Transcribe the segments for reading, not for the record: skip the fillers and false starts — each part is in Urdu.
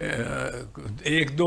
1-2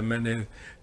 MNA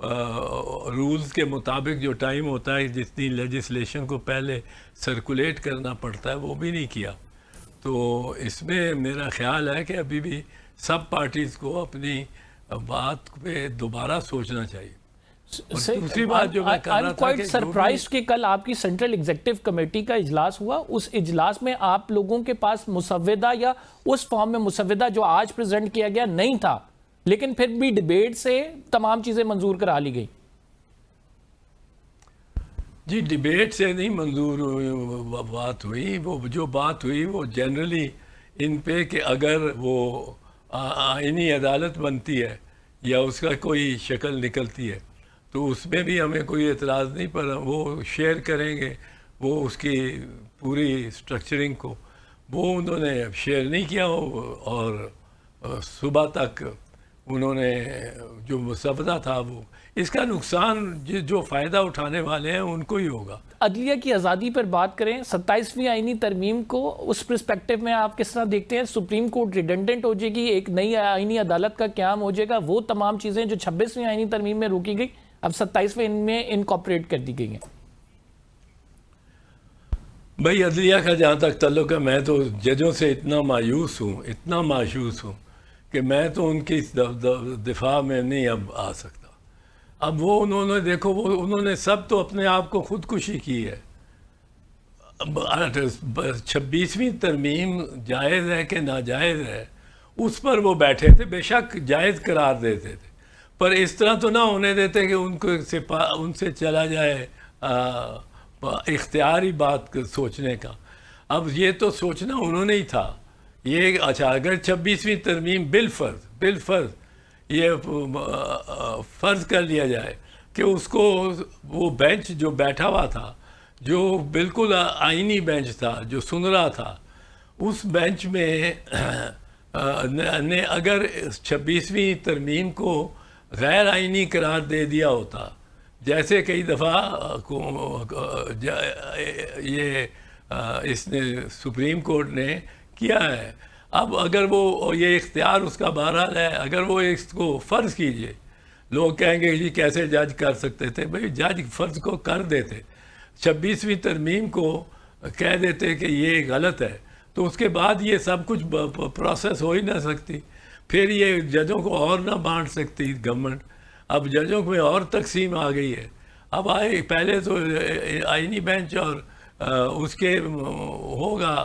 رولز کے مطابق جو ٹائم ہوتا ہے جتنی لیجسلیشن کو پہلے سرکولیٹ کرنا پڑتا ہے وہ بھی نہیں کیا. تو اس میں میرا خیال ہے کہ ابھی بھی سب پارٹیز کو اپنی بات پہ دوبارہ سوچنا چاہیے. دوسری بات جو میں کر رہا تھا کہ سرپرائز کہ کل آپ کی سینٹرل ایگزیکٹو کمیٹی کا اجلاس ہوا, اس اجلاس میں آپ لوگوں کے پاس مسودہ یا اس فارم میں مسودہ جو آج پریزنٹ کیا گیا نہیں تھا, لیکن پھر بھی ڈیبیٹ سے تمام چیزیں منظور کرا لی گئی. جی ڈیبیٹ سے نہیں منظور بات ہوئی, وہ جو بات ہوئی وہ جنرلی ان پہ کہ اگر وہ آئینی عدالت بنتی ہے یا اس کا کوئی شکل نکلتی ہے تو اس میں بھی ہمیں کوئی اعتراض نہیں, پر وہ شیئر کریں گے وہ اس کی پوری سٹرکچرنگ کو, وہ انہوں نے شیئر نہیں کیا. اور صبح تک انہوں نے جو مسودہ تھا وہ, اس کا نقصان جو فائدہ اٹھانے والے ہیں ان کو ہی ہوگا. عدلیہ کی آزادی پر بات کریں, 27ویں آئینی ترمیم کو اس پرسپیکٹو میں آپ کس طرح دیکھتے ہیں؟ سپریم کورٹ ریڈنڈنٹ ہو جائے گی, ایک نئی آئینی عدالت کا قیام ہو جائے گا, وہ تمام چیزیں جو 26ویں آئینی ترمیم میں روکی گئی اب 27ویں میں انکارپوریٹ کر دی گئی ہیں. بھائی عدلیہ کا جہاں تک تعلق ہے, میں تو ججوں سے اتنا مایوس ہوں کہ میں تو ان کی دفاع میں نہیں اب آ سکتا. اب وہ انہوں نے دیکھو, وہ انہوں نے سب تو اپنے آپ کو خودکشی کی ہے. 26ویں ترمیم جائز ہے کہ ناجائز ہے اس پر وہ بیٹھے تھے, بے شک جائز قرار دیتے تھے, پر اس طرح تو نہ ہونے دیتے کہ ان سے چلا جائے اختیاری بات سوچنے کا. اب یہ تو سوچنا انہوں نے ہی تھا. یہ اچھا اگر 26ویں ترمیم بالفرض یہ فرض کر لیا جائے کہ اس کو وہ بینچ جو بیٹھا ہوا تھا, جو بالکل آئینی بینچ تھا, جو سن رہا تھا, اس بینچ میں نے اگر 26ویں ترمیم کو غیر آئینی قرار دے دیا ہوتا, جیسے کئی دفعہ یہ اس نے سپریم کورٹ نے کیا ہے. اب اگر وہ یہ اختیار اس کا بہرحال ہے, اگر وہ اس کو فرض کیجئے, لوگ کہیں گے جی کیسے جج کر سکتے تھے؟ بھئی جج فرض کو کر دیتے, 26ویں ترمیم کو کہہ دیتے کہ یہ غلط ہے, تو اس کے بعد یہ سب کچھ پروسیس ہو ہی نہ سکتی. پھر یہ ججوں کو اور نہ بانٹ سکتی گورنمنٹ. اب ججوں میں اور تقسیم آ گئی ہے. اب پہلے تو آئینی بینچ اور اس کے ہوگا,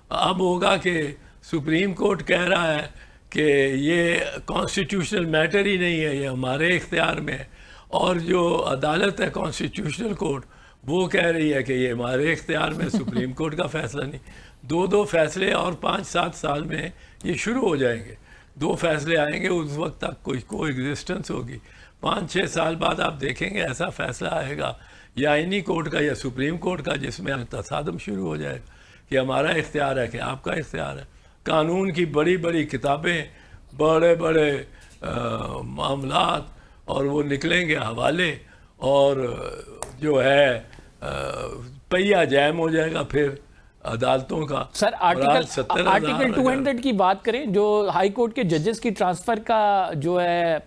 اب ہوگا کہ سپریم کورٹ کہہ رہا ہے کہ یہ کانسٹیٹیوشنل میٹر ہی نہیں ہے, یہ ہمارے اختیار میں ہے, اور جو عدالت ہے کانسٹیٹیوشنل کورٹ وہ کہہ رہی ہے کہ یہ ہمارے اختیار میں, سپریم کورٹ کا فیصلہ نہیں. دو فیصلے اور 5-7 سال میں یہ شروع ہو جائیں گے. 2 فیصلے آئیں گے, اس وقت تک کو ایگزسٹنس ہوگی. 5-6 سال بعد آپ دیکھیں گے ایسا فیصلہ آئے گا یا آئینی کورٹ کا یا سپریم کورٹ کا, جس میں تصادم شروع ہو جائے گا کہ ہمارا اختیار ہے کہ آپ کا اختیار ہے. قانون کی بڑی کتابیں, بڑے معاملات, اور وہ نکلیں گے حوالے, اور جو ہے پہیہ جیم ہو جائے گا پھر عدالتوں کا. سر آرٹیکل 200 کی بات کریں جو ہائی کورٹ کے ججز کی ٹرانسفر کا جو ہے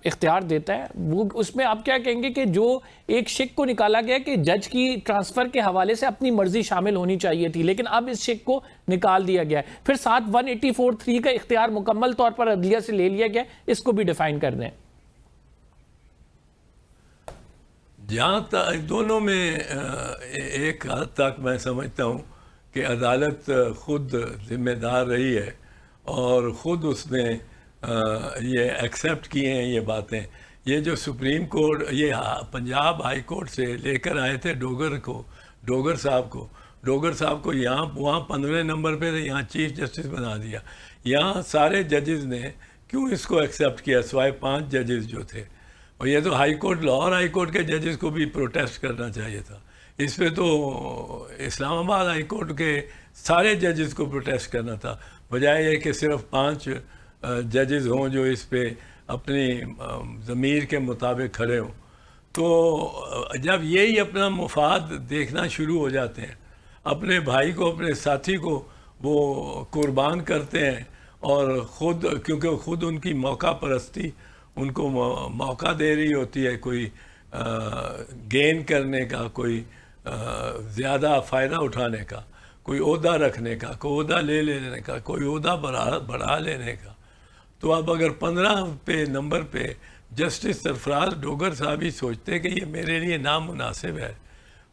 اختیار دیتا ہے, وہ اس میں آپ کیا کہیں گے کہ جو ایک شک کو نکالا گیا کہ جج کی ٹرانسفر کے حوالے سے اپنی مرضی شامل ہونی چاہیے تھی, لیکن اب اس شک کو نکال دیا گیا ہے. پھر ساتھ 184(3) کا اختیار مکمل طور پر عدلیہ سے لے لیا گیا, اس کو بھی ڈیفائن کر دیں. جہاں تک دونوں میں ایک حد تک میں سمجھتا ہوں کہ عدالت خود ذمہ دار رہی ہے اور خود اس نے یہ ایکسیپٹ کیے ہیں یہ باتیں. یہ جو سپریم کورٹ یہ پنجاب ہائی کورٹ سے لے کر آئے تھے ڈوگر صاحب کو یہاں وہاں 15 نمبر پہ یہاں چیف جسٹس بنا دیا. یہاں سارے ججز نے کیوں اس کو ایکسیپٹ کیا سوائے 5 ججز جو تھے, اور یہ تو high court Lahore high court کے ججز کو بھی پروٹیسٹ کرنا چاہیے تھا. اس پہ تو اسلام آباد ہائی کورٹ کے سارے ججز کو پروٹیسٹ کرنا تھا, بجائے یہ کہ صرف 5 ججز ہوں جو اس پہ اپنی ضمیر کے مطابق کھڑے ہوں. تو جب یہی اپنا مفاد دیکھنا شروع ہو جاتے ہیں, اپنے بھائی کو اپنے ساتھی کو وہ قربان کرتے ہیں, اور خود کیونکہ خود ان کی موقع پرستی ان کو موقع دے رہی ہوتی ہے کوئی گین کرنے کا، کوئی زیادہ فائدہ اٹھانے کا، کوئی عہدہ رکھنے کا، کوئی عہدہ لے لینے کا، کوئی عہدہ بڑھا لینے کا. تو اب اگر 15 نمبر پہ جسٹس سرفراز ڈوگر صاحب ہی سوچتے کہ یہ میرے لیے نامناسب ہے.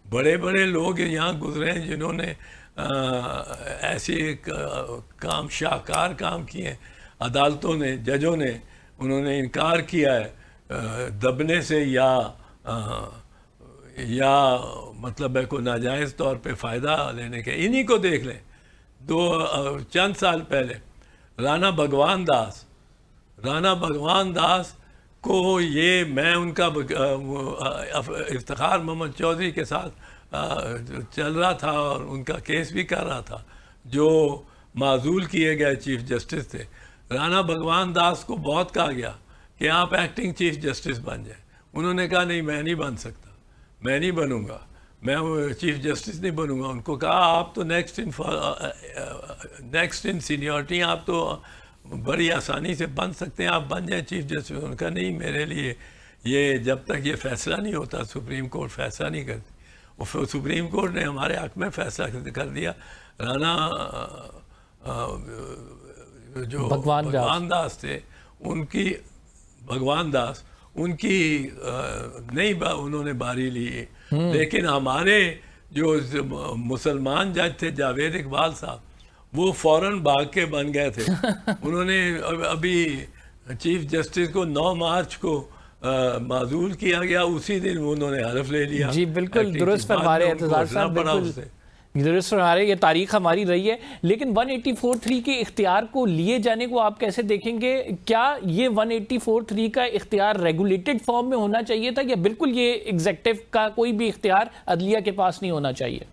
بڑے بڑے لوگ یہاں گزرے ہیں جنہوں نے ایسے کام، شاہکار کام کیے ہیں. عدالتوں نے، ججوں نے، انہوں نے انکار کیا ہے دبنے سے یا مطلب ہے کوئی ناجائز طور پہ فائدہ لینے کے. انہی کو دیکھ لیں، چند سال پہلے رانا بھگوان داس کو یہ، میں ان کا افتخار محمد چودھری کے ساتھ چل رہا تھا اور ان کا کیس بھی کر رہا تھا، جو معزول کیے گئے چیف جسٹس تھے. رانا بھگوان داس کو بہت کہا گیا کہ آپ ایکٹنگ چیف جسٹس بن جائیں. انہوں نے کہا نہیں، میں نہیں بن سکتا، میں نہیں بنوں گا، میں چیف جسٹس نہیں بنوں گا. ان کو کہا آپ تو نیکسٹ ان سینیورٹی، آپ تو بڑی آسانی سے بن سکتے ہیں، آپ بن جائیں چیف جسٹس. انہوں نے کہا نہیں، میرے لیے یہ جب تک یہ فیصلہ نہیں ہوتا، سپریم کورٹ فیصلہ نہیں کرتی. اور سپریم کورٹ نے ہمارے حق میں فیصلہ کر دیا. رانا جو بھگوان داس تھے، ان کی نہیں انہوں نے باری لی. لیکن ہمارے جو مسلمان جج تھے جاوید اقبال صاحب، وہ فوراً بھاگ کے بن گئے تھے. انہوں نے ابھی چیف جسٹس کو 9 مارچ کو معزول کیا گیا، اسی دن انہوں نے حلف لے لیا. جی بالکل درست فرما رہے اعتزاز صاحب، بالکل درست فرما رہے. یہ تاریخ ہماری رہی ہے. لیکن 184(3) کے اختیار کو لیے جانے کو آپ کیسے دیکھیں گے؟ کیا یہ 184(3) کا اختیار ریگولیٹڈ فارم میں ہونا چاہیے تھا، یا بالکل یہ ایگزیکٹو کا کوئی بھی اختیار عدلیہ کے پاس نہیں ہونا چاہیے؟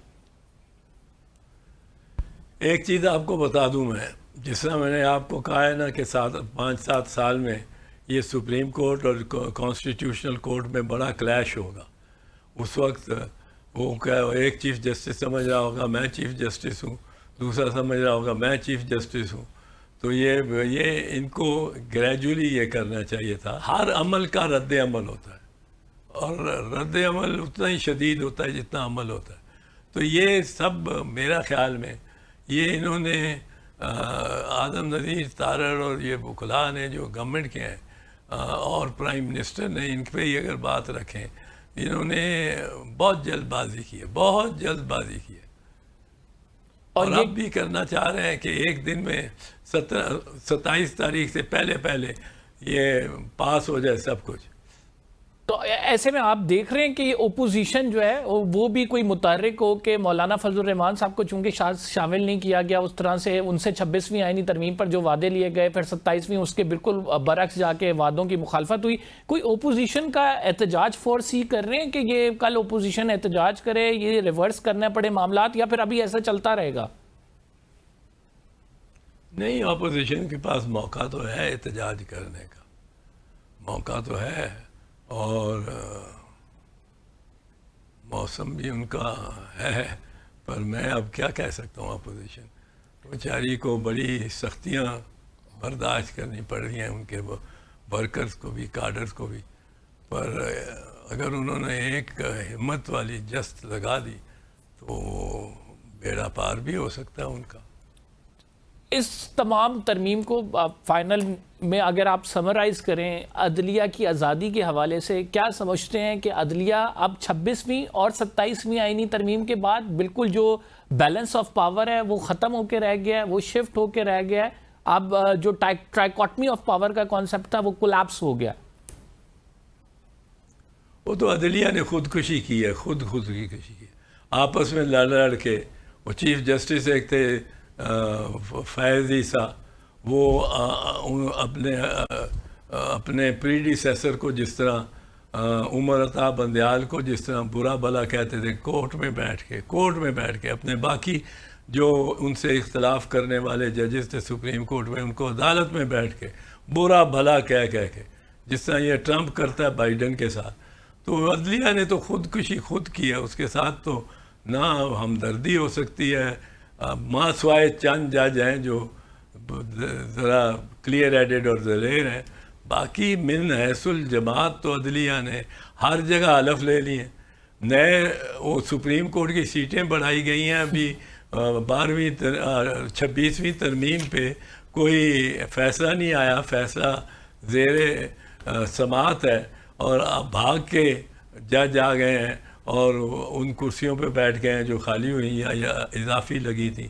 ایک چیز آپ کو بتا دوں میں، جس طرح میں نے آپ کو کہا ہے نا کہ 5-7 سال میں یہ سپریم کورٹ اور کانسٹیٹیوشنل کورٹ میں بڑا کلیش ہوگا. اس وقت وہ ایک چیف جسٹس سمجھ رہا ہوگا میں چیف جسٹس ہوں، دوسرا سمجھ رہا ہوگا میں چیف جسٹس ہوں. تو یہ ان کو گریجولی یہ کرنا چاہیے تھا. ہر عمل کا رد عمل ہوتا ہے، اور رد عمل اتنا ہی شدید ہوتا ہے جتنا عمل ہوتا ہے. تو یہ سب میرا خیال میں یہ انہوں نے اعظم نذیر تارڑ اور یہ وکلاء نے جو گورنمنٹ کے ہیں اور پرائم منسٹر نے، ان پہ ہی اگر بات رکھیں، انہوں نے بہت جلد بازی کی ہے. اور اب بھی کرنا چاہ رہے ہیں کہ ایک دن میں 27 تاریخ سے پہلے یہ پاس ہو جائے سب کچھ. تو ایسے میں آپ دیکھ رہے ہیں کہ اپوزیشن جو ہے وہ بھی کوئی متحرک ہو کہ مولانا فضل الرحمان صاحب کو چونکہ شامل نہیں کیا گیا اس طرح سے، ان سے 26ویں آئینی ترمیم پر جو وعدے لیے گئے، پھر 27ویں اس کے بالکل برعکس جا کے وعدوں کی مخالفت ہوئی. کوئی اپوزیشن کا احتجاج فورسی کر رہے ہیں کہ یہ کل اپوزیشن احتجاج کرے، یہ ریورس کرنا پڑے معاملات، یا پھر ابھی ایسا چلتا رہے گا؟ نہیں، اپوزیشن کے پاس موقع تو ہے احتجاج کرنے کا، موقع تو ہے، اور موسم بھی ان کا ہے. پر میں اب کیا کہہ سکتا ہوں، اپوزیشن بیچاری کو بڑی سختیاں برداشت کرنی پڑ رہی ہیں، ان کے ورکرز کو بھی، کارڈرز کو بھی. پر اگر انہوں نے ایک ہمت والی جست لگا دی تو بیڑا پار بھی ہو سکتا ہے ان کا. اس تمام ترمیم کو فائنل میں اگر آپ سمرائز کریں عدلیہ کی آزادی کے حوالے سے، کیا سمجھتے ہیں کہ عدلیہ اب 26ویں اور 27ویں آئینی ترمیم کے بعد بالکل جو بیلنس آف پاور ہے وہ ختم ہو کے رہ گیا ہے، وہ شفٹ ہو کے رہ گیا ہے؟ اب جو ٹرائیکاٹمی آف پاور کا کانسیپٹ تھا وہ کولیپس ہو گیا. وہ تو عدلیہ نے خودکشی کی ہے، خودکشی کی آپس میں لڑ کے. وہ چیف جسٹس ایک تھے فیض عیسیٰ، وہ اپنے پریڈیسیسر کو جس طرح عمر عطا بندیال کو جس طرح برا بھلا کہتے تھے، کورٹ میں بیٹھ کے اپنے باقی جو ان سے اختلاف کرنے والے ججز تھے سپریم کورٹ میں، ان کو عدالت میں بیٹھ کے برا بھلا کہہ کے، جس طرح یہ ٹرمپ کرتا ہے بائیڈن کے ساتھ. تو عدلیہ نے تو خودکشی خود کی ہے، اس کے ساتھ تو نہ ہمدردی ہو سکتی ہے. ماں سوائے چند جج ہیں جو ذرا کلیئر ہیڈڈ اور دلیر ہیں، باقی من حیث الجماعت تو عدلیہ نے ہر جگہ حلف لے لیے. نئے وہ سپریم کورٹ کی سیٹیں بڑھائی گئی ہیں ابھی 26ویں ترمیم پہ کوئی فیصلہ نہیں آیا, فیصلہ زیر سماعت ہے, اور اب بھاگ کے جج آ گئے ہیں اور ان کرسیوں پہ بیٹھ گئے ہیں جو خالی ہوئی یا اضافی لگی تھی.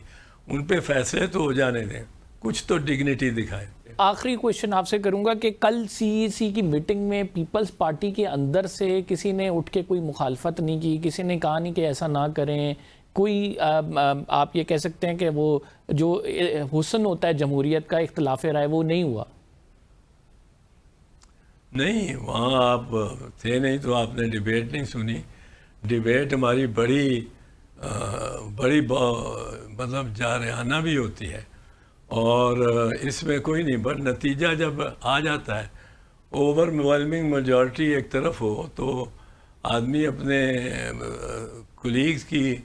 ان پہ فیصلے تو ہو جانے دیں, کچھ تو ڈگنیٹی دکھائیں. آخری کوشچن آپ سے کروں گا کہ کل سی ای سی کی میٹنگ میں پیپلز پارٹی کے اندر سے کسی نے اٹھ کے کوئی مخالفت نہیں کی, کسی نے کہا نہیں کہ ایسا نہ کریں, کوئی آپ یہ کہہ سکتے ہیں کہ وہ جو حسن ہوتا ہے جمہوریت کا, اختلاف رائے, وہ نہیں ہوا؟ نہیں, وہاں آپ تھے نہیں تو آپ نے ڈیبیٹ نہیں سنی. ڈیبیٹ ہماری بڑی مطلب جارحانہ بھی ہوتی ہے, اور اس میں کوئی نہیں, بٹ نتیجہ جب آ جاتا ہے اوور ویلمنگ میجورٹی ایک طرف ہو تو آدمی اپنے کولیگز کی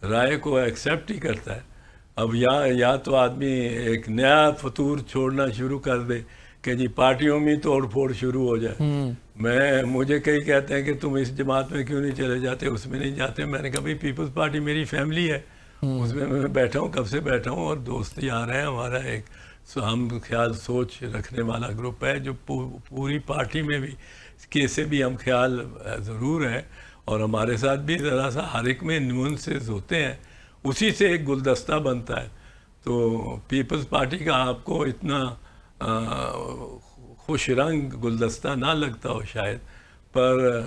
رائے کو ایکسیپٹ ہی کرتا ہے. اب یا تو آدمی ایک نیا فطور چھوڑنا شروع کر دے کہ جی پارٹیوں میں توڑ پھوڑ شروع ہو جائے. مجھے کئی کہتے ہیں کہ تم اس جماعت میں کیوں نہیں چلے جاتے, اس میں نہیں جاتے. میں نے کہا بھائی پیپلز پارٹی میری فیملی ہے, اس میں بیٹھا ہوں, کب سے بیٹھا ہوں, اور دوست یار ہیں ہمارا, ایک ہم خیال سوچ رکھنے والا گروپ ہے جو پوری پارٹی میں بھی کیسے بھی ہم خیال ضرور ہے, اور ہمارے ساتھ بھی ذرا سا ہر ایک میں نیونسز ہوتے ہیں, اسی سے ایک گلدستہ بنتا ہے. تو پیپلز پارٹی کا آپ کو اتنا خوش رنگ گلدستہ نہ لگتا ہو شاید, پر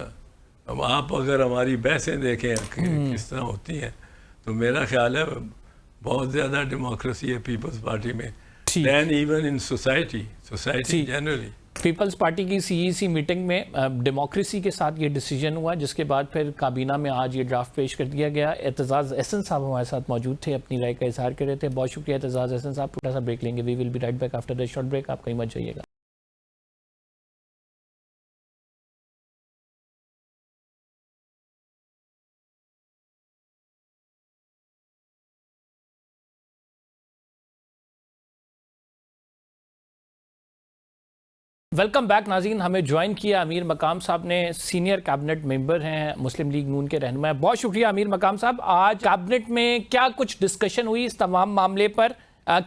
آپ اگر ہماری بحثیں دیکھیں کس طرح ہوتی ہیں تو میرا خیال ہے بہت زیادہ ڈیموکریسی ہے پیپلز پارٹی میں then even in society generally. Peoples Party کی سی ای سی میٹنگ میں ڈیموکریسی کے ساتھ یہ ڈیسیجن ہوا, جس کے بعد پھر کابینہ میں آج یہ ڈرافٹ پیش کر دیا گیا. اعتزاز احسن صاحب ہمارے ساتھ موجود تھے, اپنی رائے کا اظہار کر رہے تھے. بہت شکریہ اعتزاز احسن صاحب. تھوڑا سا بریک لیں گے, we will be right back after the short break. آپ کہیں مت جائیے گا. ویلکم بیک ناظرین. ہمیں جوائن کیا امیر مقام صاحب نے, سینئر کیبنٹ ممبر ہیں, مسلم لیگ نون کے رہنما. بہت شکریہ امیر مقام صاحب. آج کیبنٹ میں کیا کچھ ڈسکشن ہوئی اس تمام معاملے پر؟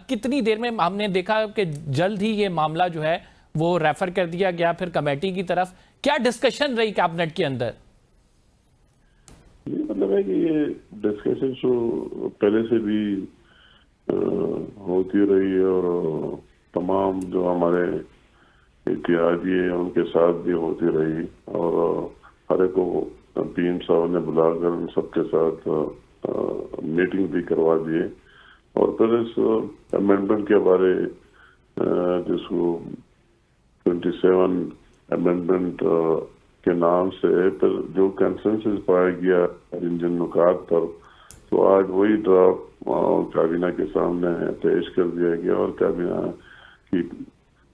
کتنی دیر میں ہم نے دیکھا کہ جلد ہی یہ معاملہ جو ہے وہ ریفر کر دیا گیا پھر کمیٹی کی طرف. کیا ڈسکشن رہی کیبنٹ کے اندر؟ مطلب ہے کہ یہ ڈسکشن جو پہلے سے بھی ہوتی رہی ہے, اور تمام جو ہمارے اتحادی ہے ان کے ساتھ بھی ہوتی رہی, اور ہر ایک کو پی ایم صاحب نے بلا کر ان سب کے ساتھ میٹنگ بھی کروا دیے. اور پھر اس امینڈمنٹ کے بارے جس کو 27 امینڈمنٹ کے نام سے پھر جو کنسنسس پایا گیا جن نکات پر, تو آج وہی ڈرافٹ کابینہ کے سامنے پیش کر دیا گیا, اور کابینہ کی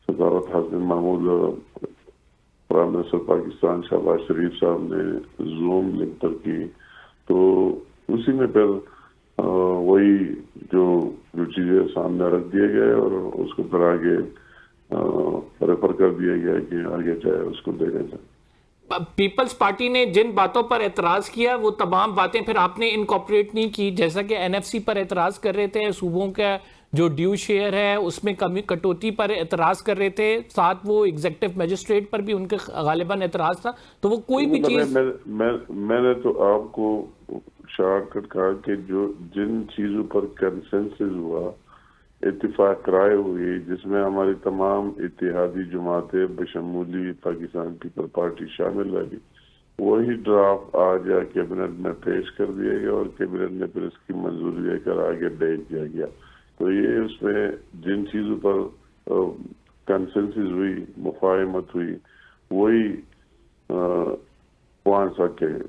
صدارت حسن محمود پرائم منسٹر پاکستان شہباز شریف صاحب نے زوم لنک پر کی. تو اسی میں پھر وہی جو چیزیں سامنے رکھ دیے گئے, اور اس کو پھر آگے ریفر کر دیا گیا کہ آگے چاہے اس کو دیکھا جائے. پیپلز پارٹی نے جن باتوں پر اعتراض کیا وہ تمام باتیں پھر آپ نے انکارپوریٹ نہیں کی, جیسا کہ این ایف سی پر اعتراض کر رہے تھے, صوبوں کا جو ڈیو شیئر ہے اس میں کمی کٹوتی پر اعتراض کر رہے تھے, ساتھ وہ ایگزیکٹو میجسٹریٹ پر بھی ان کے غالباً اعتراض تھا. تو وہ کوئی بھی چیز میں نے تو آپ کو شارٹ کٹ کہا کہ جو جن چیزوں پر کنسنسس ہوا, اتفاق رائے ہوئی, جس میں ہماری تمام اتحادی جماعتیں بشمولی پاکستان پیپل پارٹی شامل رہی, وہی ڈرافٹ آج کیبنٹ میں پیش کر دیا گیا, اور کیبنٹ نے پھر اس کی منظوری لے کر آگے بھیج دیا گیا. تو یہ اس میں جن چیزوں پر کنسنسس ہوئی, مفاہمت ہوئی, وہی پوائنٹس رکھے گئے.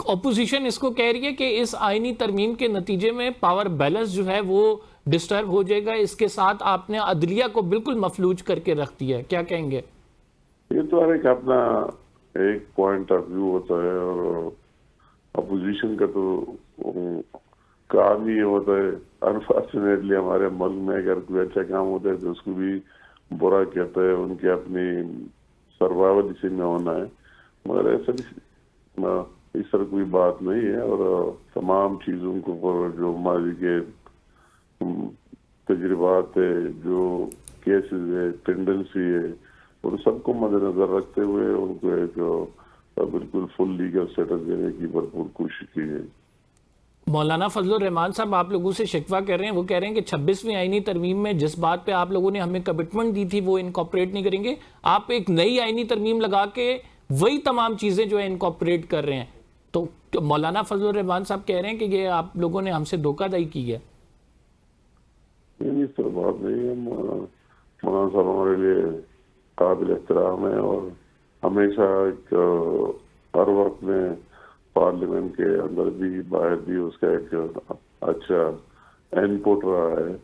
اپوزیشن اس کو کہہ رہی ہے کہ اس آئینی ترمیم کے نتیجے میں پاور بیلنس جو ہے وہ ڈسٹرب ہو جائے گا, اس کے ساتھ آپ نے عدلیہ کو بالکل مفلوج کر کے رکھ دیا ہے. کیا کہیں گے؟ یہ تو ہر ایک اپنا ایک پوائنٹ آف ویو ہوتا ہے, اور اپوزیشن کا تو کام ہی یہ ہوتا ہے. انفارچونیٹلی ہمارے ملک میں اگر کوئی اچھا کام ہوتا ہے تو اس کو بھی برا کہتا ہے، ان کی اپنی سروائول اسی میں ہونا ہے، مگر ایسا اس طرح کوئی بات نہیں ہے. اور تمام چیزوں کو جو ماضی کے تجربات ہے، جو کیسز ہے، ٹینڈنسی ہے، ان سب کو مد نظر رکھتے ہوئے ان کو ایک بالکل فل لیگل سٹیٹس دینے کی بھرپور کوشش کی ہے. مولانا فضل الرحمان صاحب آپ لوگوں سے شکوہ کر رہے ہیں، وہ کہہ رہے ہیں کہ 26ویں آئینی ترمیم میں جس بات پہ آپ لوگوں نے ہمیں کمٹمنٹ دی تھی وہ انکارپوریٹ نہیں کریں گے، آپ ایک نئی آئینی ترمیم لگا کے وہی تمام چیزیں جو ہے انکارپوریٹ کر رہے ہیں. تو مولانا فضل الرحمان صاحب کہہ رہے ہیں کہ یہ آپ لوگوں نے ہم سے دھوکہ دہی کی ہے. نہیں، اس طرح بات نہیں ہے. مولانا صاحب ہمارے لیے قابل احترام ہے اور ہمیشہ ہر وقت میں پارلیمنٹ کے اندر بھی باہر بھی اس کا ایک اچھا ان پٹ رہا ہے.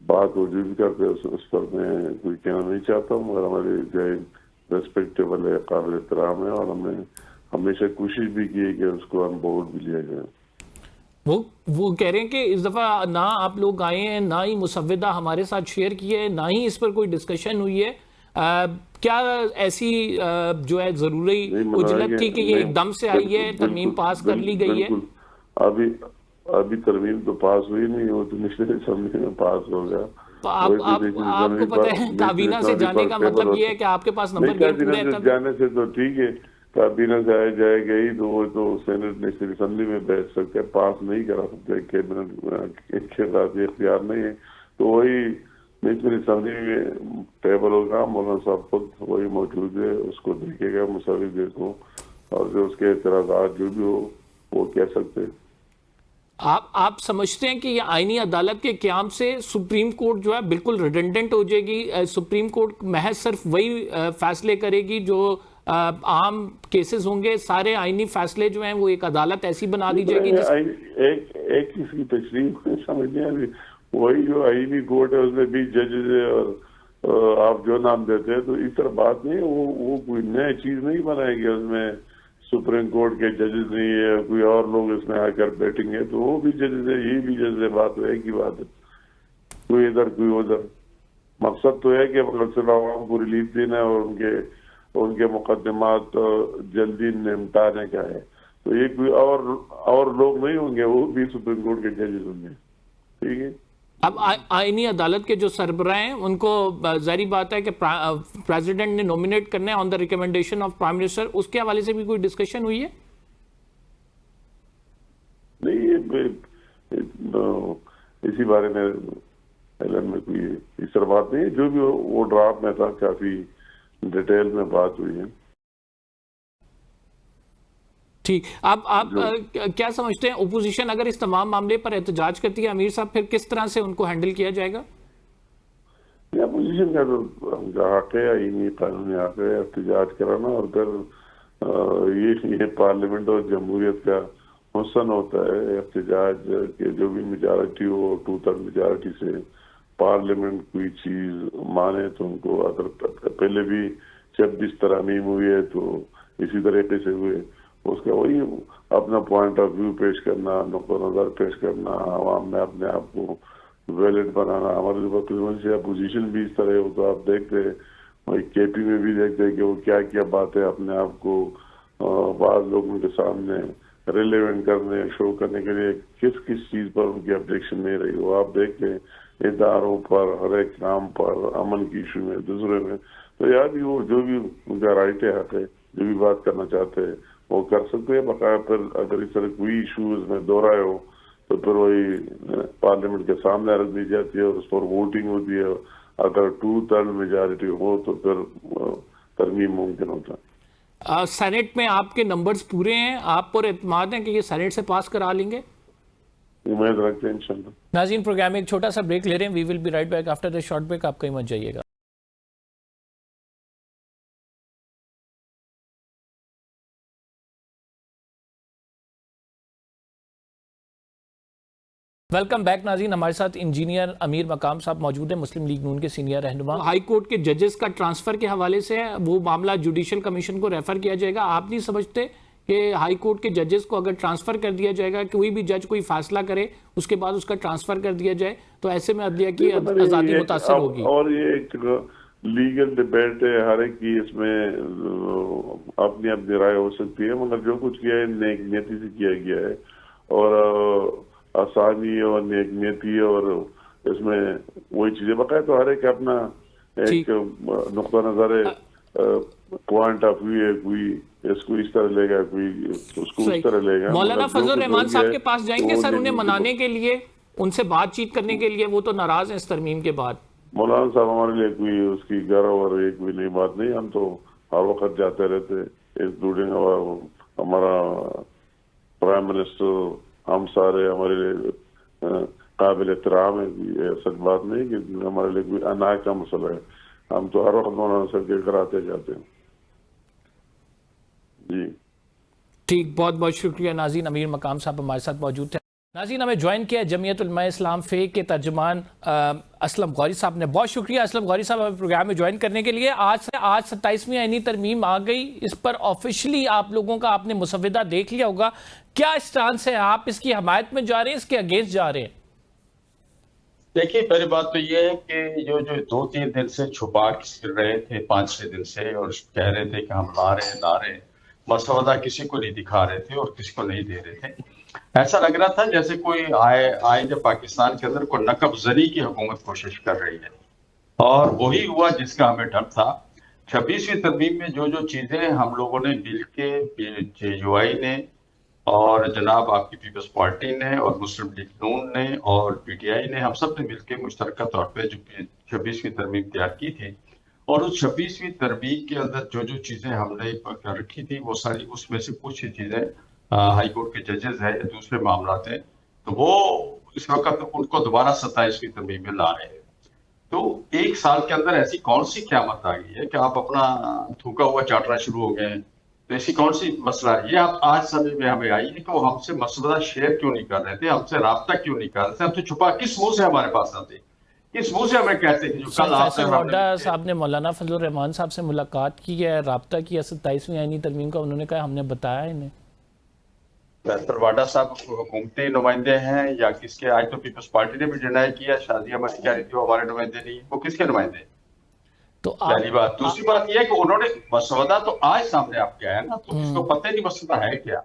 بات وہ جو بھی کرتے اس پر میں کوئی کہنا نہیں چاہتا ہوں، مگر ہمارے جو ریسپیکٹیبل ہے، قابل احترام ہے، اور ہم نے ہمیشہ کوشش بھی کی ہے کہ اس کو آن بورڈ بھی لیا جائے. وہ کہہ رہے ہیں کہ اس دفعہ نہ آپ لوگ آئے ہیں، نہ ہی مسودہ ہمارے ساتھ شیئر کیے ہیں، نہ ہی اس پر کوئی ڈسکشن ہوئی ہے. کیا ایسی جو ہے ضروری اجلت تھی کہ یہ ایک دم سے آئی ہے، ترمیم پاس کر لی گئی ہے؟ ابھی ترمیم تو پاس ہوئی نہیں، وہ تو نچلے اسمبلی میں پاس ہو گیا. آپ کو پتہ ہے کابینہ سے جانے کا مطلب یہ ہے کہ آپ کے پاس نمبر گیٹ پورا ہے. جانے سے تو ٹھیک ہے، کابینہ سے جائے گئی تو وہ تو سینٹ نیشنل اسمبلی میں بیٹھ سکتے، پاس نہیں کرا سکتے، کیبنٹ کے ساتھ اختیار نہیں ہے. تو وہی نیشنل اسمبلی میں ٹیبل ہوگا، مولانا صاحب خود وہی موجود ہے، اس کو دیکھے گا مسودے کو، اور جو اس کے اعتراضات جو بھی ہو وہ کہہ سکتے ہیں. آپ سمجھتے ہیں کہ یہ آئینی عدالت کے قیام سے سپریم کورٹ جو ہے بالکل ریڈنڈنٹ ہو جائے گی؟ سپریم کورٹ محض صرف وہی فیصلے کرے گی جو عام کیسز ہوں گے، سارے آئینی فیصلے جو ہیں وہ ایک عدالت ایسی بنا دی جائے گی ایک اس کی تشریح سمجھنے ابھی وہی جو آئینی کورٹ ہے اس میں 20 ججز ہے، اور آپ جو نام دیتے ہیں، تو اس طرح بات نہیں ہے. وہ کوئی نئی چیز نہیں بنائے گی، اس میں سپریم کورٹ کے ججز نہیں ہے، کوئی اور لوگ اس میں آ کر بیٹھیں گے تو وہ بھی ججز ہے، یہ بھی ججز ہے. بات ہے ایک ہی بات ہے، کوئی ادھر کوئی ادھر. مقصد تو ہے کہ اکثر عوام کو ریلیف دینا ہے اور ان کے مقدمات جلدی نمٹانے کا ہے. تو یہ کوئی اور لوگ نہیں ہوں گے، وہ بھی سپریم کورٹ کے ججز ہوں گے. ٹھیک ہے. اب آئینی عدالت کے جو سربراہ ہیں ان کو ظاہری بات ہے کہ پریزیڈنٹ نے نومینیٹ کرنا ہے on the recommendation of prime minister, اس کے حوالے سے بھی کوئی ڈسکشن ہوئی ہے؟ نہیں، اسی بارے میں ایلن میں کوئی اس طرح بات نہیں ہے. جو بھی وہ ڈرافٹ میں تھا کافی ڈیٹیل میں بات ہوئی ہے. ٹھیک. آپ کیا سمجھتے ہیں اپوزیشن اگر اس تمام معاملے پر احتجاج کرتی ہے امیر صاحب، پھر کس طرح سے ان کو ہینڈل کیا جائے گا؟ اپوزیشن کا تو حق ہے، آئینی قانونی حق ہے احتجاج کرانا، اور پھر یہ پارلیمنٹ اور جمہوریت کا حسن ہوتا ہے احتجاج کہ جو بھی میجارٹی ہو 2/3 میجارٹی سے پارلیمنٹ کوئی چیز مانے تو ان کو. اگر پہلے بھی 26 ترامیم ہوئی ہے تو اسی طریقے سے ہوئے، اس کا وہی اپنا پوائنٹ آف ویو پیش کرنا، نقطہ نظر پیش کرنا، عوام میں اپنے آپ کو ویلڈ بنانا. ہمارے وقت سے اپوزیشن بھی اس طرح ہو تو آپ دیکھتے کے پی میں بھی دیکھتے کہ وہ کیا باتیں اپنے آپ کو بعض لوگوں کے سامنے ریلیونٹ کرنے شو کرنے کے لیے کس چیز پر ان کی آبجیکشن نہیں رہی. وہ آپ دیکھتے اداروں پر، ہر ایک کام پر، امن کی ایشو میں، دوسرے میں. تو یار بھی وہ جو بھی ان کا رائٹ ہے، حق ہے، جو بھی بات کرنا چاہتے ہیں وہ کر سکتے ہیں. بقایا پھر اگر اس طرح کوئی ایشو اس میں دہرائے ہو تو پھر وہی پارلیمنٹ کے سامنے رکھ دی جاتی ہے اور اس پر ووٹنگ ہوتی ہے. اگر 2/3 میجارٹی ہو تو پھر ترمیم ممکن ہوتا ہے. سینٹ میں آپ کے نمبرز پورے ہیں، آپ پر اعتماد ہیں کہ یہ سینٹ سے پاس کرا لیں گے؟ امید رکھتے ہیں انشاءاللہ. ناظرین پروگرام میں ایک چھوٹا سا بریک لے رہے ہیں. We will be right back after the short break. آپ کہیں مت جائیے گا. ویلکم بیک ناظرین. ہمارے ساتھ انجینئر امیر مقام صاحب موجود ہیں، مسلم لیگ نون کے سینئر رہنما. ہائی کورٹ کے ججز کا ٹرانسفر کے حوالے سے وہ معاملہ جوڈیشل کمیشن کو ریفر کیا جائے گا. آپ نہیں سمجھتے کہ ہائی کورٹ کے ججز کو اگر ٹرانسفر کر دیا جائے گا، کوئی بھی جج کوئی فیصلہ کرے اس کے بعد اس کا ٹرانسفر کر دیا جائے تو ایسے میں عدلیہ کی آزادی متاثر ہوگی؟ اور یہ ایک لیگل ڈبیٹ ہے، ہر ایک کی اس میں اپنی اپنی رائے ہو سکتی ہے، مگر جو کچھ کیا ہے نیک نیتی سے کیا گیا ہے، اور آسانی اور نیک نیتی اور اس میں وہی چیزیں بقایا، تو ہر ایک اپنا ایک نقطہ نظر ہے، پوائنٹ آف ویو ہے، کوئی اس کو اس طرح لے گا، کوئی اس کو اس طرح لے گا۔ مولانا فضل الرحمان صاحب کے پاس جائیں گے سر انہیں منانے کے لیے، ان سے بات چیت کرنے کے لیے؟ وہ تو ناراض ہیں اس ترمیم کے بعد۔ مولانا صاحب ہمارے لیے کوئی اس کی گھر اور ایک کوئی نئی بات نہیں، ہم تو ہر وقت جاتے رہتے، انکلوڈنگ ہمارا پرائم منسٹر، ہم سارے ہمارے لیے قابل احترام ہے، سچ بات نہیں کہ ہمارے لیے کوئی اناج کا مسئلہ ہے، ہم تو ہر وقت مولانا صاحب کے گھر آتے جاتے ہیں۔ جی ٹھیک، بہت بہت شکریہ۔ ناظرین، امیر مقام صاحب ہمارے ساتھ موجود تھے۔ ناظرین، ہمیں جوائن کیا ہے جمعیت علماء اسلام فے کے ترجمان اسلم غوری صاحب نے۔ بہت شکریہ اسلم غوری صاحب ہمیں پروگرام میں جوائن کرنے کے لیے۔ آج 27ویں آئینی ترمیم آ گئی، اس پر آفیشلی آپ لوگوں کا آپ نے مسودہ دیکھ لیا ہوگا، کیا اسٹانس ہے؟ آپ اس کی حمایت میں جا رہے ہیں، اس کے اگینسٹ جا رہے ہیں؟ دیکھیے، پہلی بات تو یہ ہے کہ جو 2-3 دن سے چھپا پھر رہے تھے، 5-6 دن سے، اور کہہ رہے تھے کہ ہم لا رہے ہیں، مسودہ کسی کو نہیں دکھا رہے تھے اور کسی کو نہیں دے رہے تھے، ایسا لگ رہا تھا جیسے کوئی آئے پاکستان کے اندر کوئی نقب زنی کی حکومت کوشش کر رہی ہے، اور وہی ہوا جس کا ہمیں ڈر تھا۔ 26ویں ترمیم میں جو چیزیں ہم لوگوں نے مل کے، JUI نے اور جناب آپ کی پیپلز پارٹی نے اور مسلم لیگ نون نے اور PTI نے، ہم سب نے مل کے مشترکہ طور پہ جو 26ویں ترمیم تیار کی تھی، اور اس 26ویں ترمیم کے اندر جو چیزیں ہم نے رکھی تھی، وہ ساری اس میں سے کچھ چیزیں ہائی کورٹ کے ججز ہیں یا دوسرے معاملات ہیں، تو وہ اس وقت ان کو دوبارہ 27ویں ترمیم میں لا رہے ہیں۔ تو 1 سال کے اندر ایسی کون سی قیامت آ گئی ہے کہ آپ اپنا تھوکا ہوا چاٹنا شروع ہو گئے ہیں؟ تو ایسی کون سی مسئلہ ہے یہ آپ آج سمجھ میں ہمیں آئی ہے کہ وہ ہم سے مسودہ شیئر کیوں نہیں کر رہے تھے، ہم سے رابطہ کیوں نہیں کر رہے تھے، ہم سے چھپا کس منہ سے ہمارے پاس آتے، کس منہ سے ہمیں کہتے ہیں جو کل آپ فیصل روڈا صاحب نے مولانا فضل الرحمان صاحب سے ملاقات کی ہے، رابطہ کیا 27ویں آئینی ترمیم کا، انہوں نے کہا ہم نے بتایا انہیں۔ فیصل واڈا صاحب حکومتی نمائندے ہیں یا کس کے؟ آج تو پیپلز پارٹی نے بھی ڈینائی کیا، شادی احمد کہہ رہی تھی وہ ہمارے نمائندے نہیں، وہ کس کے نمائندے ہیں؟ تو پہلی بات۔ دوسری بات یہ ہے کہ انہوں نے مسودہ تو آج سامنے آپ کے آیا نا، تو اس کو پتہ نہیں مسودہ ہے کیا،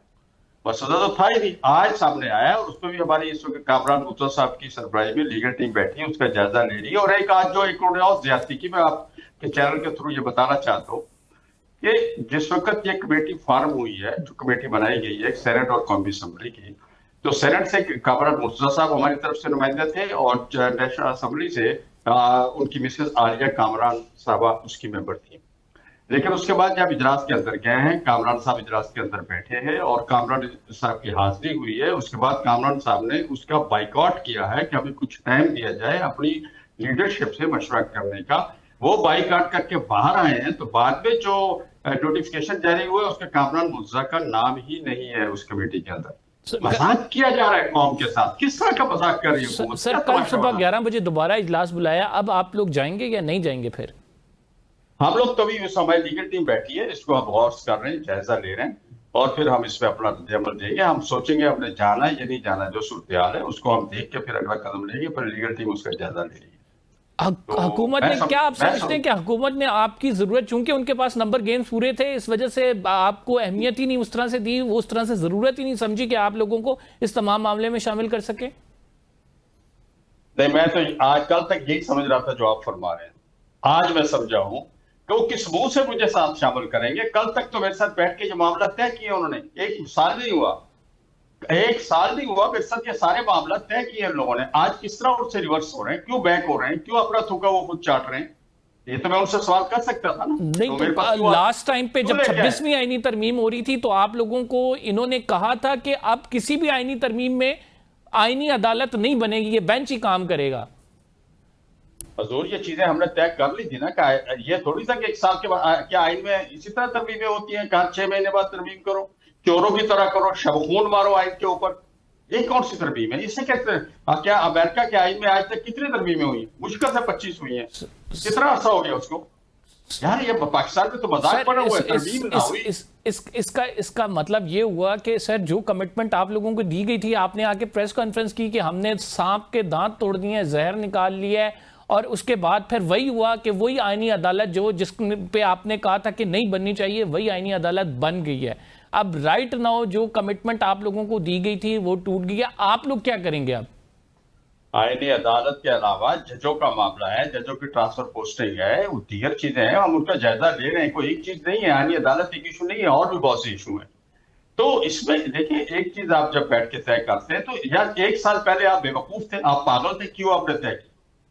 مسودہ تو تھا ہی نہیں، آج سامنے آیا، اور اس پہ بھی ہماری اس وقت کامران مرتضیٰ صاحب کی سربراہی میں لیگل ٹیم بیٹھی ہے، اس کا جائزہ لے رہی ہے۔ اور ایک آج جو ایک اور زیادتی کی میں آپ کے چینل کے تھرو یہ بتانا چاہتا ہوں کہ جس وقت یہ کمیٹی فارم ہوئی ہے، جو کمیٹی بنائی گئی ہے سینٹ اور قومی اسمبلی کی، تو سینٹ سے کامران مرتضیٰ صاحب ہماری طرف سے نمائندے تھے، اور نیشنل اسمبلی سے ان کی مسز عالیہ کامران صاحبہ اس کی ممبر تھی۔ لیکن اس کے بعد جب اجلاس کے اندر گئے ہیں، کامران صاحب اجلاس کے اندر بیٹھے ہیں اور کامران صاحب کی حاضری ہوئی ہے، اس کے بعد کامران صاحب نے اس کا بائیکاٹ کیا ہے کہ ہمیں کچھ ٹائم دیا جائے اپنی لیڈرشپ سے مشورہ کرنے کا۔ وہ بائیکاٹ کر کے باہر آئے ہیں، تو بعد میں جو نوٹیفیکیشن جاری ہوا ہے اس میں کامران مرتضیٰ کا نام ہی نہیں ہے اس کمیٹی کے اندر۔ مذاق کیا جا رہا ہے قوم کے ساتھ، کس طرح کا مذاق کر رہی ہے حکومت؟ سر کل صبح 11 بجے دوبارہ اجلاس بلایا، اب آپ لوگ جائیں گے یا نہیں جائیں گے؟ پھر ہم لوگ تو بھی ہماری لیگل ٹیم بیٹھی ہے، اس کو ہم غور کر رہے ہیں، جائزہ لے رہے ہیں، اور پھر ہم اس پہ اپنا رد عمل دیں گے۔ ہم سوچیں گے ہم نے جانا ہے یا نہیں جانا، جو صورتحال ہے اس کو ہم دیکھ کے پھر اگلا قدم لیں گے، پھر لیگل ٹیم اس کا جائزہ لے رہی ہے۔ حکومت نے کیا، آپ سمجھتے ہیں کہ حکومت نے آپ کی ضرورت، چونکہ ان کے پاس نمبر گیمز پورے تھے، اس وجہ سے آپ کو اہمیت ہی نہیں اس طرح سے دی، وہ اس طرح سے ضرورت ہی نہیں سمجھی کہ آپ لوگوں کو اس تمام معاملے میں شامل کر سکے؟ نہیں، میں تو آج کل تک یہی سمجھ رہا تھا جو آپ فرما رہے ہیں، آج میں سمجھا ہوں کہ وہ کس منہ سے مجھے ساتھ شامل کریں گے۔ کل تک تو میرے ساتھ بیٹھ کے یہ معاملہ طے کیا انہوں نے، 1 سال نہیں ہوا، 1 سال نہیں ہوا، میرے ساتھ یہ سارے معاملات طے کیے ان لوگوں نے۔ آج کس طرح ان سے ریورس ہو رہے ہیں، کیوں بیک ہو رہے ہیں، کیوں اپنا تھوکا وہ خود چاٹ رہے ہیں؟ یہ تو میں ان سے سوال کر سکتا تھا نا۔ نہیں، لاسٹ ٹائم پہ جب 26ویں آئینی ترمیم ہو رہی تھی تو آپ لوگوں کو انہوں نے کہا تھا کہ اب کسی بھی آئینی ترمیم میں آئینی عدالت نہیں بنے گی، یہ بینچ ہی کام کرے گا۔ حضور یہ چیزیں ہم نے طے کر لی تھی نا، کہ یہ تھوڑی تھا کہ 1 سال کے بعد کیا آئین میں اسی طرح ترمیمیں ہوتی ہیں کہ 6 مہینے بعد ترمیم کرو، چوروں کی طرح کرو، شب خون مارو آئین کے اوپر؟ یہ کون سی ترمیم ہے؟ اسے کہتے ہیں کیا امریکہ کے آئین میں آج تک کتنی ترمیمیں ہوئی ہیں؟ مشکل سے 25 ہوئی ہیں، کتنا عرصہ ہو گیا اس کو؟ یار یہ پاکستان میں تو مذاق بنا ہوا ہے، ترمیم نہ ہوئی۔ اس کا مطلب یہ ہوا کہ سر جو کمٹمنٹ آپ لوگوں کو دی گئی تھی، آپ نے آ کے پریس کانفرنس کی کہ ہم نے سانپ کے دانت توڑ دیے ہیں، زہر نکال لیا ہے، اور اس کے بعد پھر وہی ہوا کہ وہی آئینی عدالت جس پہ آپ نے کہا تھا کہ نہیں بننی چاہیے وہی آئینی عدالت بن گئی ہے. اب رائٹ ناؤ جو کمٹمنٹ آپ لوگوں کو دی گئی تھی وہ ٹوٹ گئی ہے, آپ لوگ کیا کریں گے اب؟ آئینی عدالت کے علاوہ ججوں کا معاملہ ہے, ججوں کی ٹرانسفر پوسٹنگ ہے, وہ دیگر چیزیں ہیں, ہم ان کا جائزہ لے رہے ہیں. کوئی ایک چیز نہیں ہے, آئینی عدالت ایک ایشو نہیں ہے, اور بھی بہت سے ایشو ہیں. تو اس میں دیکھیں ایک چیز آپ جب بیٹھ کے طے کرتے ہیں تو یار 1 سال پہلے آپ بے وقوف تھے, آپ پاگل تھے, کیوں آپ نے طے کی؟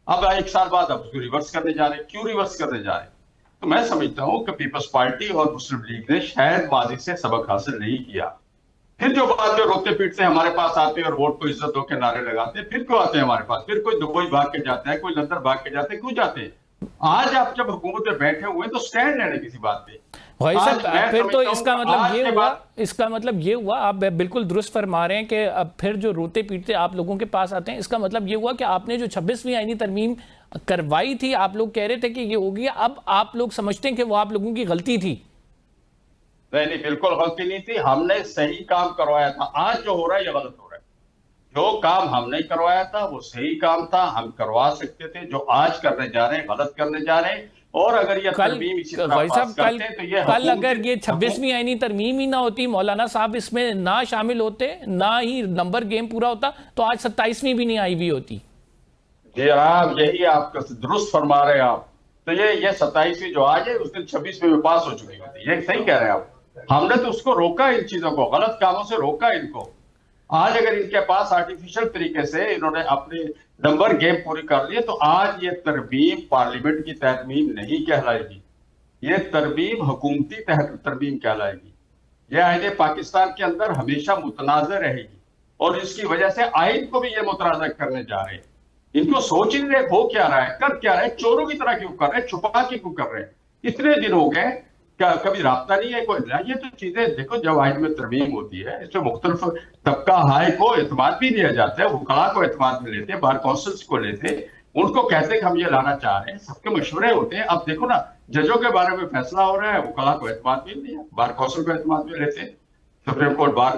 اب 1 سال بعد آپ اس کو ریورس کرنے جا رہے ہیں, کیوں ریورس کرنے جا رہے ہیں؟ تو میں سمجھتا ہوں کہ پیپلز پارٹی اور مسلم لیگ نے شاید ماضی سے سبق حاصل نہیں کیا. پھر جو بعد میں روتے پیٹتے ہمارے پاس آتے ہیں اور ووٹ کو عزت دو کے نعرے لگاتے ہیں, پھر کیوں آتے ہیں ہمارے پاس؟ پھر کوئی دبئی بھاگ کے جاتا ہے, کوئی لندن بھاگ کے جاتے ہیں, کیوں جاتے ہیں؟ آج آپ جب حکومت میں بیٹھے ہوئے ہیں تو سٹینڈ لینے کسی بات پہ. بھائی صاحب پھر تو اس کا مطلب یہ ہوا آپ بالکل درست فرما رہے ہیں کہ اب پھر جو روتے پیٹتے آپ لوگوں کے پاس آتے ہیں, اس کا مطلب یہ ہوا کہ آپ نے جو 26ویں آئینی ترمیم کروائی تھی, آپ لوگ کہہ رہے تھے کہ یہ ہوگی, اب آپ لوگ سمجھتے ہیں کہ وہ آپ لوگوں کی غلطی تھی. نہیں, بالکل غلطی نہیں تھی, ہم نے صحیح کام کروایا تھا. آج جو ہو رہا ہے یہ غلط ہو رہا ہے. جو کام ہم نے کروایا تھا وہ صحیح کام تھا, ہم کروا سکتے تھے. جو آج کرنے جا رہے ہیں غلط کرنے جا رہے ہیں. اور اگر یہ ترمیم اسی طرح پاس کرتے ہیں تو یہ کل اگر یہ 26ویں آئینی ترمیم ہی نہ ہوتی, مولانا صاحب اس میں نہ شامل ہوتے, نہ ہی نمبر گیم پورا ہوتا, تو آج 27ویں بھی نہیں آئی ہوئی ہوتی. جی آپ یہی آپ درست فرما رہے ہیں آپ. تو یہ 27ویں جو آج ہے اس دن 26ویں میں پاس ہو چکی ہوتی. یہ صحیح کہہ رہے ہیں آپ. ہم نے تو اس کو روکا, ان چیزوں کو, غلط کاموں سے روکا ان کو. آج اگر ان کے پاس آرٹیفیشل طریقے سے انہوں نے اپنے نمبر گیم پوری کر لیے تو آج یہ ترمیم پارلیمنٹ کی ترمیم نہیں کہلائے گی, یہ ترمیم حکومتی ترمیم کہلائے گی. یہ آئین پاکستان کے اندر ہمیشہ متنازع رہے گی, اور اس کی وجہ سے آئین کو بھی یہ متنازع کرنے جا رہے ہیں. ان کو سوچ نہیں رہے ہو کیا رہا ہے, کر کیا رہے, چوروں کی طرح کیوں کر رہے, چھپا کے کیوں کر رہے ہیں. اتنے دن ہو گئے, کبھی رابطہ نہیں ہے کوئی. یہ تو چیزیں دیکھو, جب آئین میں ترمیم ہوتی ہے اس میں مختلف طبقہ ہائے کو اعتماد بھی دیا جاتا ہے, وکلاء کو اعتماد میں لیتے ہیں, بار کونسلز کو لیتے ہیں, ان کو کہتے ہیں کہ ہم یہ لانا چاہ رہے ہیں, سب کے مشورے ہوتے ہیں. اب دیکھو نا, ججوں کے بارے میں فیصلہ ہو رہا ہے, وکلاء کو اعتماد بھی دیا, بار کونسل کو اعتماد میں لیتے ہیں, سپریم کورٹ بار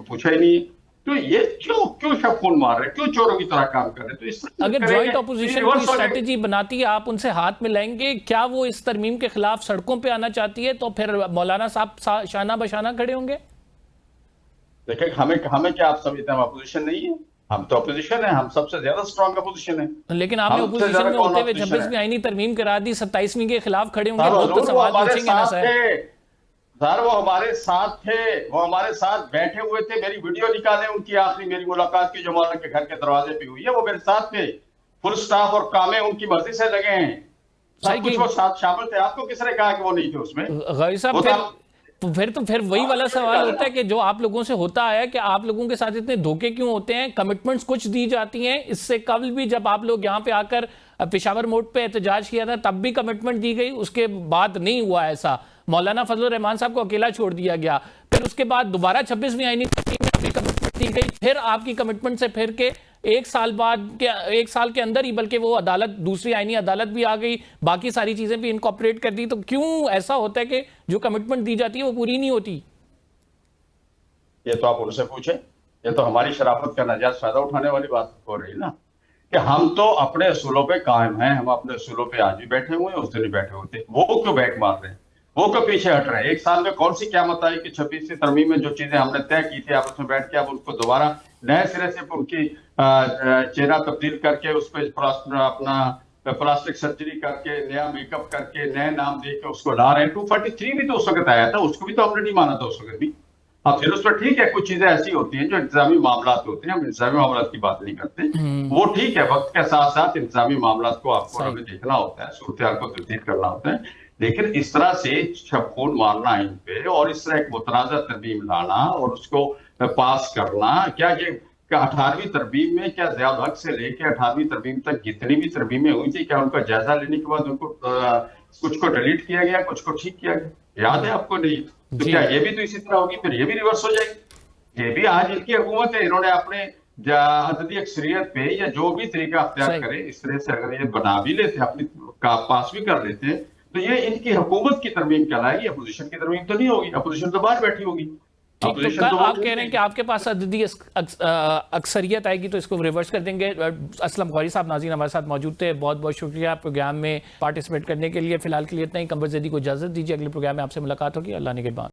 پوچھا ہی نہیں. تو یہ کیوں شب خون مار رہے ہیں, کیوں چوروں کی طرح کام کر رہے ہیں؟ تو اس اگر جوائنٹ اپوزیشن کی اسٹریٹجی بناتی ہے, آپ ان سے ہاتھ میں لائیں گے, کیا وہ اس ترمیم کے خلاف سڑکوں پہ آنا چاہتی ہے, تو پھر مولانا صاحب شانہ بشانہ کھڑے ہوں گے؟ دیکھیں ہمیں کیا آپ سمجھتے ہیں ہم اپوزیشن نہیں ہے؟ ہم تو اپوزیشن ہے, ہم سب سے زیادہ اسٹرانگ اپوزیشن ہے. لیکن آپ نے اپوزیشن میں ہوتے ہوئے 26ویں آئینی ترمیم کرا دی, 27ویں کے خلاف کھڑے ہوں گے, بہت تو سوال پوچھیں گے نا سر. سر وہ ہمارے ساتھ تھے, وہ ہمارے ساتھ بیٹھے ہوئے تھے. میری ویڈیو نکالیں ان کی, آخری میری ملاقات کی جو مولانا کے گھر کے دروازے پہ ہوئی ہے, وہ میرے ساتھ تھے. فل سٹاف اور کامیں ان کی مرضی سے لگے ہیں, سب کچھ وہ ساتھ شامل تھے. آپ کو کس نے کہا کہ وہ نہیں تھے اس میں؟ غازی صاحب پھر وہی والا سوال ہوتا ہے کہ جو آپ لوگوں سے ہوتا آیا کہ آپ لوگوں کے ساتھ اتنے دھوکے کیوں ہوتے ہیں. کمٹمنٹس کچھ دی جاتی ہیں, اس سے قبل بھی جب آپ لوگ یہاں پہ آ کر پشاور موڈ پہ احتجاج کیا تھا تب بھی کمٹمنٹ دی گئی, اس کے بعد نہیں ہوا ایسا. مولانا فضل الرحمان صاحب کو اکیلا چھوڑ دیا گیا, پھر اس کے بعد دوبارہ 26ویں آئینی ترمیم میں بھی کمٹمنٹ دی گئی, پھر آپ کی کمٹمنٹ سے پھر کے 1 سال بعد 1 سال کے اندر ہی بلکہ وہ عدالت, دوسری آئینی عدالت بھی آ گئی, باقی ساری چیزیں بھی انکارپوریٹ کر دی. تو کیوں ایسا ہوتا ہے کہ جو کمٹمنٹ دی جاتی ہے وہ پوری نہیں ہوتی؟ یہ تو آپ ان سے پوچھیں, یہ تو ہماری شرافت کا ناجائز فائدہ اٹھانے والی بات ہو رہی نا, کہ ہم تو اپنے اصولوں پہ قائم ہیں, ہم اپنے اصولوں پہ آج بھی بیٹھے ہوئے ہیں, اس دن ہی بیٹھے ہوتے. وہ کیوں بیک مار رہے ہیں, وہ کیوں پیچھے ہٹ رہے ہیں؟ 1 سال میں کون سی قیامت آئی کہ 26ویں ترمیم میں جو چیزیں ہم نے طے کی تھی, آپ اس میں بیٹھ کے آپ ان کو دوبارہ نئے سرے سے ان کی چہرہ تبدیل کر کے اس پہ اپنا پلاسٹک سرجری کر کے, نیا میک اپ کر کے, نئے نام دے کے اس کو لا رہے ہیں. 243 بھی تو اس وقت آیا تھا, اس کو بھی تو ہم نے نہیں مانا تھا اس وقت بھی. اب پھر اس پر ٹھیک ہے, کچھ چیزیں ایسی ہوتی ہیں جو انتظامی معاملات ہوتے ہیں, ہم انتظامی معاملات کی بات نہیں کرتے, وہ ٹھیک ہے. وقت کے ساتھ ساتھ انتظامی معاملات کو آپ کو ہمیں دیکھنا ہوتا ہے, صورتحال کو تبدیل کرنا ہوتا ہے. لیکن اس طرح سے چھپ خون مارنا ان پہ, اور اس طرح ایک متنازع ترمیم لانا اور اس کو پاس کرنا, کیا یہ 18ویں ترمیم میں کیا ضیاء الحق سے لے کے 18ویں ترمیم تک جتنی بھی ترمیمیں ہوئی تھی, کیا ان کا جائزہ لینے کے بعد ان کو کچھ کو ڈیلیٹ کیا گیا, کچھ کو ٹھیک کیا گیا؟ یاد ہے آپ کو؟ نہیں. تو کیا یہ بھی تو اسی طرح ہوگی, پھر یہ بھی ریورس ہو جائے گی؟ یہ بھی آج ان کی حکومت ہے, انہوں نے اپنے عددی اکثریت پہ یا جو بھی طریقہ اختیار کرے اس طرح سے اگر یہ بنا بھی لیتے, اپنی پاس بھی کر لیتے ہیں, تو یہ ان کی حکومت کی ترمیم کہلائے گی, اپوزیشن کی ترمیم تو نہیں ہوگی. اپوزیشن تو باہر بیٹھی ہوگی. ٹھیک، تو Opposition تو آپ وہ کہہ رہے ہیں کہ آپ کے پاس عددی اکثریت آئے گی تو اس کو ریورس کر دیں گے. اسلم غوری صاحب ناظرین ہمارے ساتھ موجود تھے، بہت بہت شکریہ پروگرام میں پارٹیسپیٹ کرنے کے لیے. فی الحال کے لیے اتنا ہی. قمر زیدی کو اجازت دیجیے، اگلے پروگرام میں آپ سے ملاقات ہوگی. اللہ نگہبان.